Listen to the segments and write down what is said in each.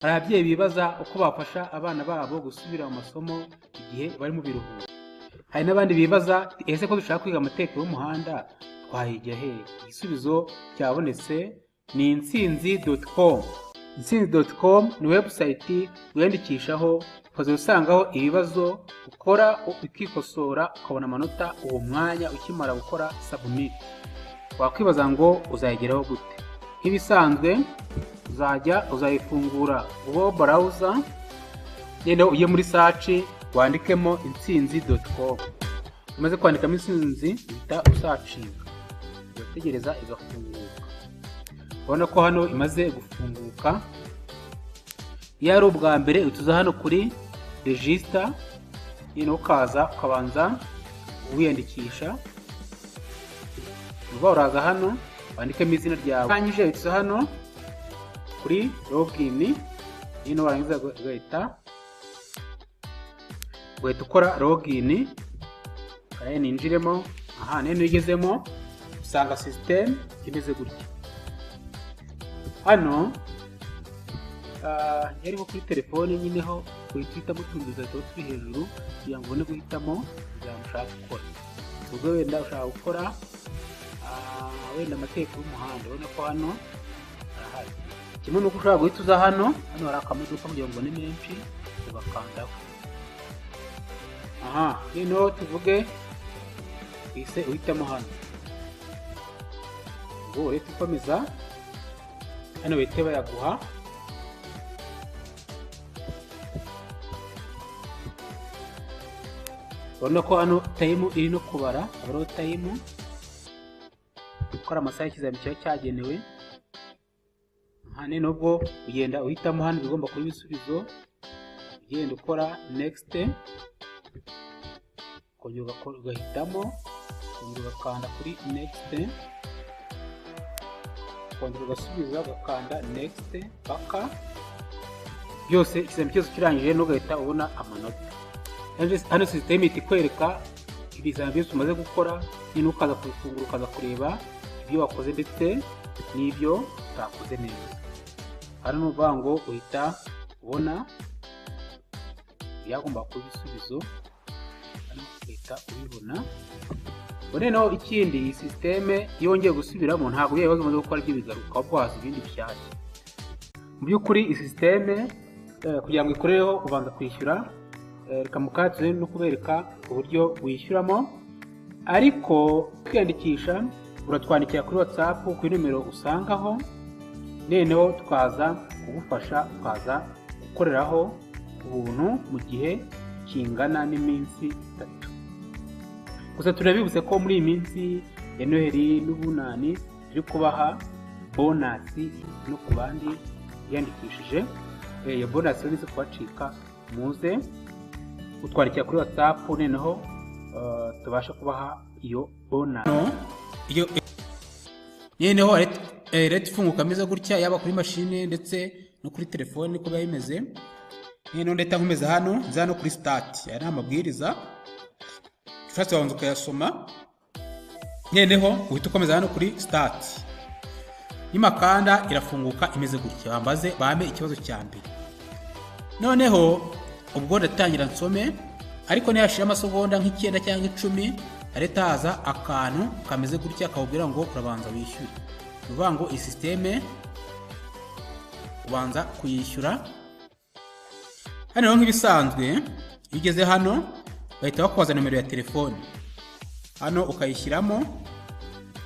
Hari ababyeyi bibaza uko bafasha abana babo gusubira mu masomo igihe bari mu biruhuko. Hari n'abandi bibaza ese ko dushaka kwiga amategeko y'umuhanda twahigira hehe? Igisubizo cyabonetse ni intsinzi.com. Intsinzi.com ni website wiyandikishaho ukazosangaho ibibazo ukora ukikosora ukabona amanota uwo mwanya ukimara gukora submit. Wakwibaza ngo uzayigeraho gute? Nk'ibisanzwe uzayifungura uwo browser nyine ujye muri search wandikemo intsinzi.com. umaze kwandikamo intsinzi uhita usacinga ugategereza igafunguka. Ubona ko hano imaze gufunguka. Iyo ari ubwa mbere utuza hano kuri register nyine ukaza ukabanza wiyandikisha. Uraza hano wandikemo izina ryawe. Hanyuma utuza hano kuri login nyine warangiza ugahita ukora login. Kare ninjiremo. Aha nene ugezemo usanga system kimeze gutya. Hano yariho kuri telefone nyine ho uhitamo tunduza turi hejuru kugira ngo ubone guhitamo ibyo ushaka gukora. Ubwo wenda ushaka gukora wenda amategeko y'umuhanda. Ubona ko hano arahari. Kimwe nuko ushaka guhita uza hano hari akamodoka kugira ngo ubone menshi ugakandaho. Aha rero tuvuge ise uhitamo hano. Ubwo uretse ukomeza hano bahita bayaguha. Ubona ko hano time iri no kubara. Abaro time ukora amasaha y'ikizami cyo cyagenewe. Hano nubwo ugenda uhitamo hano bigomba kuba ibisubizo. Ugenda ukora next kongera ugahitamo kongera ugakanda kuri next kongera ugasubiza ugakanda next paka byose ikizami cyose kirangije n'ugahita ubona amanota. Hano system ikwereka ibizami byose umaze gukora nyine ukaza kubifungura ukaza kureba ibyo wakoze ndetse n'ibyo utakoze neza. Hano nuvuga ngo uhita ubona byagomba kuba ibisubizo. Hano uhita ubibona. Noneho ikindi iyi system yongeye gusubiramo ntabwo yewe umaze gukora ibyo bigaruka ahubwo haza ibindi bishyashya. Mu by'ukuri iyi system kugira ngo ikorereho ubanza kwishyura. Reka mukatse no kubereka uburyo wishyuramo, ariko kwiyandikisha uratwandikira kuri WhatsApp ku nimero usangaho. Noneho twaza kugufasha ukaza gukoreraho ubuntu mu gihe kingana n'iminsi 3. Gusa turabibutse ko muri iyi minsi ya Noheli n'Ubunani turi kubaha bonus no ku bandi yandikishije. Iyo bonus nizo kwacika muze utwandikira kuri WhatsApp noneho tubasha kubaha iyo bonus. Iyo noneho leta ifunguka ameze gutya yaba kuri machine ndetse no kuri telefone ko bayimeze. Noneho ndeta nkomeza hano kuri start. Aya ni amabwiriza ufashe wabanza ukayasoma. Noneho uhita ukomeza hano kuri start. Nimakanda irafunguka imeze gutya. Bambaze bame ikibazo cya mbere. Noneho ubwo ndatangira nsome, ariko niyashira amasegonda nk'icyenda cyangwa 10 areta haza akantu kameze gutya akawubwira ngo urabanza wishyure. Uvuga ngo iyi system ubanza kuyishyura. Hano nk'ibisanzwe igeze hano bahita bakubaza nomero ya telefone. Hano ukayishyiramo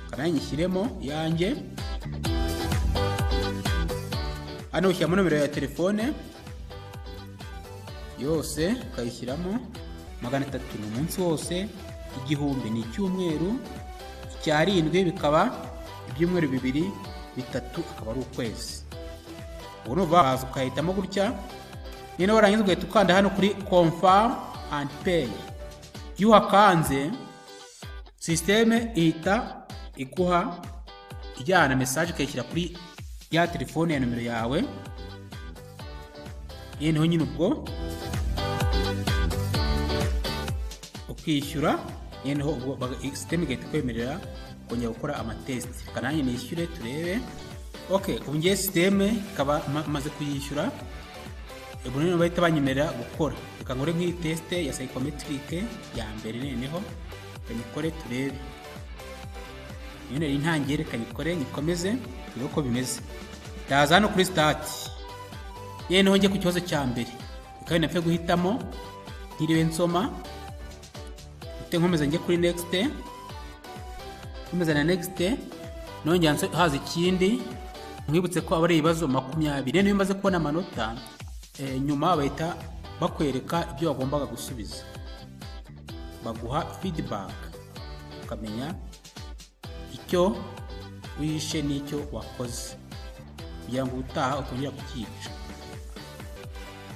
kananyishyiremo yanjye. Hano ushyiramo nomero ya telefone yose ukayishyiramo. 300 ni umunsi wose, 1000 ni icyumweru, 7 bikaba ibyumweru 2, 3 akaba ari ukwezi. Ubu nuva ukahitamo gutya. Nyine warangiza ugahita ukanda hano kuri confirm and pay. Iyo hakanze system ihita iguha ijyana message ukayishyira kuri ya telefone ya nomero yawe. Yeneho nyine ubwo ukishyura. Yeneho ubwo system igahita kwemerera kongera gukora amatest. Kananye nishyure turebe. Okay, ubu ngiye system ikaba maze kuyishyura. ubwo rero bahita banyemerera gukora. Reka nkore nk'iyi test ya psychometric ya mbere, noneho kanyikore turebe. Nyine intangire kanyikore nyikomeze turebe uko bimeze. Ndaza hano kuri start. Noneho njye ku kibazo cya mbere. Reka napfe guhitamo nkiriwe nsoma. Nkomeza njye kuri next. Nkomeza na next. Nongera haza ikindi. Mwibutse ko abari ibibazo 20. Niyo maze kubona amanota, nyuma bahita bakwereka ibyo wagombaga gusubiza. Baguha feedback. Ukamenya icyo wishe n'icyo wakoze. Kugira ngo utaha utongera kukica.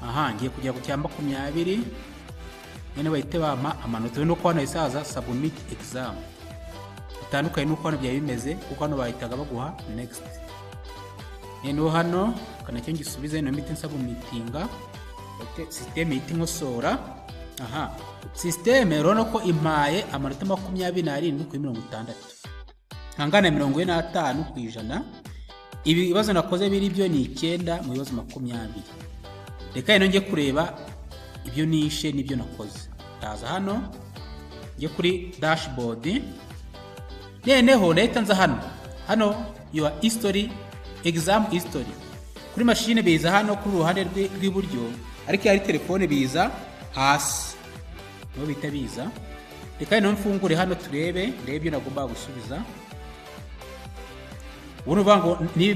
Aha, ngiye kujya ku cya 20. Nene bahite bampa amanota. Nuko hano isaza submit exam. Bitandukanye nuko hano byari bimeze, kuko hano bahitaga baguha next. Nene hano kanacyo ngisubize no mite submitinga. System ihita inkosora. Aha, system rero ko impaye amanota 27 kuri 60. Angana 45%. Ibi bibazo nakoze biri byo ni 9 mu bibazo 20. Reka ino ngiye kureba ibyo nishe n'ibyo nakoze. Ndaza hano ngiye kuri dashboard. Noneho ndahita nza hano your history, exam history. Kuri machine biza hano kuri ruhande rw'iburyo, ariko yari telefone biza hasi. No bita biza. Reka ino mfungure hano turebe ibyo nagomba gusubiza. Ubu ngo ni